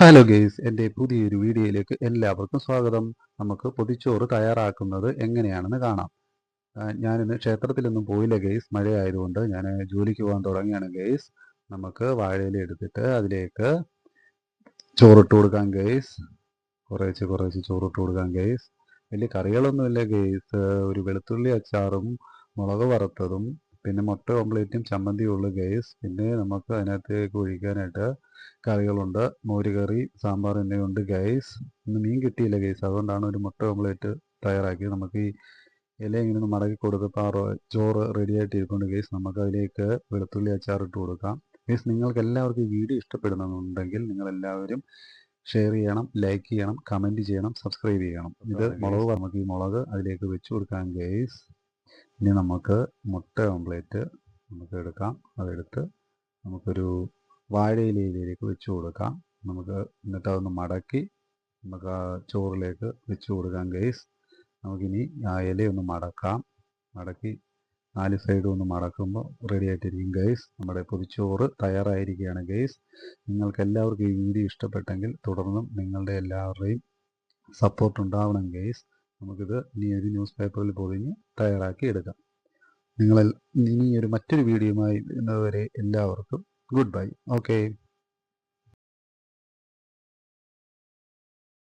Hello guys, എൻ്റെ പുതിയൊരു വീഡിയോയിലേക്ക് എല്ലാവർക്കും സ്വാഗതം. നമുക്ക് പൊതിച്ചോറ് തയ്യാറാക്കുന്നത് എങ്ങനെയാണെന്ന് കാണാം. ഞാനിന്ന് ക്ഷേത്രത്തിലൊന്നും പോയില്ല ഗെയ്സ്, മഴയായതുകൊണ്ട് ഞാൻ ജോലിക്ക് പോകാൻ തുടങ്ങിയാണ് ഗെയ്സ്. നമുക്ക് വാഴയില എടുത്തിട്ട് അതിലേക്ക് ചോറിട്ട് കൊടുക്കാം ഗെയ്സ്. കുറേശ്ശെ ചോറിട്ട് കൊടുക്കാം ഗെയ്സ്. വലിയ കറികളൊന്നുമില്ല ഗെയ്സ്, ഒരു വെളുത്തുള്ളി അച്ചാറും മുളക് വറുത്തതും പിന്നെ മുട്ട ഓംപ്ലേറ്റും ചമ്മന്തിയും ഉള്ളു ഗെയ്സ്. പിന്നെ നമുക്ക് അതിനകത്തേക്ക് ഒഴിക്കാനായിട്ട് കറികളുണ്ട്, മോരുകറി, സാമ്പാർ എന്നിവയുണ്ട് ഗെയ്സ്. ഇന്ന് മീൻ കിട്ടിയില്ല ഗെയ്സ്, അതുകൊണ്ടാണ് ഒരു മുട്ട ഓംപ്ലേറ്റ് തയ്യാറാക്കിയത്. നമുക്ക് ഈ ഇല ഇങ്ങനെ ഒന്ന് മടക്കി കൊടുത്തപ്പോൾ ചോറ് റെഡി ആയിട്ട് ഇരിപ്പുണ്ട് ഗെയ്സ്. നമുക്ക് അതിലേക്ക് വെളുത്തുള്ളി അച്ചാർ ഇട്ട് കൊടുക്കാം ഗെയ്സ്. നിങ്ങൾക്ക് എല്ലാവർക്കും ഈ വീഡിയോ ഇഷ്ടപ്പെടുന്നുണ്ടെങ്കിൽ നിങ്ങളെല്ലാവരും ഷെയർ ചെയ്യണം, ലൈക്ക് ചെയ്യണം, കമൻറ്റ് ചെയ്യണം, സബ്സ്ക്രൈബ് ചെയ്യണം. ഇത് മുളക്, നമുക്ക് ഈ മുളക് അതിലേക്ക് വെച്ച് കൊടുക്കാം ഗെയ്സ്. ഇനി നമുക്ക് മുട്ട ഓംപ്ലേറ്റ് നമുക്ക് എടുക്കാം. അതെടുത്ത് നമുക്കൊരു വാഴയിലയിലേക്ക് വെച്ച് കൊടുക്കാം. നമുക്ക് എന്നിട്ട് അതൊന്ന് മടക്കി നമുക്ക് ആ ചോറിലേക്ക് വെച്ച് കൊടുക്കാം ഗെയ്സ്. നമുക്കിനി ആ ഇലയൊന്ന് മടക്കാം. മടക്കി 4 സൈഡും ഒന്ന് മടക്കുമ്പോൾ റെഡി ആയിട്ടിരിക്കും ഗെയ്സ്. നമ്മുടെ പൊതിച്ചോറ് തയ്യാറായിരിക്കുകയാണ് ഗെയ്സ്. നിങ്ങൾക്ക് എല്ലാവർക്കും ഈ വീഡിയോ ഇഷ്ടപ്പെട്ടെങ്കിൽ തുടർന്നും നിങ്ങളുടെ എല്ലാവരുടെയും സപ്പോർട്ട് ഉണ്ടാവണം ഗെയ്സ്. നമുക്കിത് ഇനി ഒരു ന്യൂസ് പേപ്പറിൽ പൊതിഞ്ഞ് തയ്യാറാക്കി എടുക്കാം. ഇനി മറ്റൊരു വീഡിയോയുമായി വരുന്നതുവരെ എല്ലാവർക്കും ഗുഡ് ബൈ. ഓക്കെ.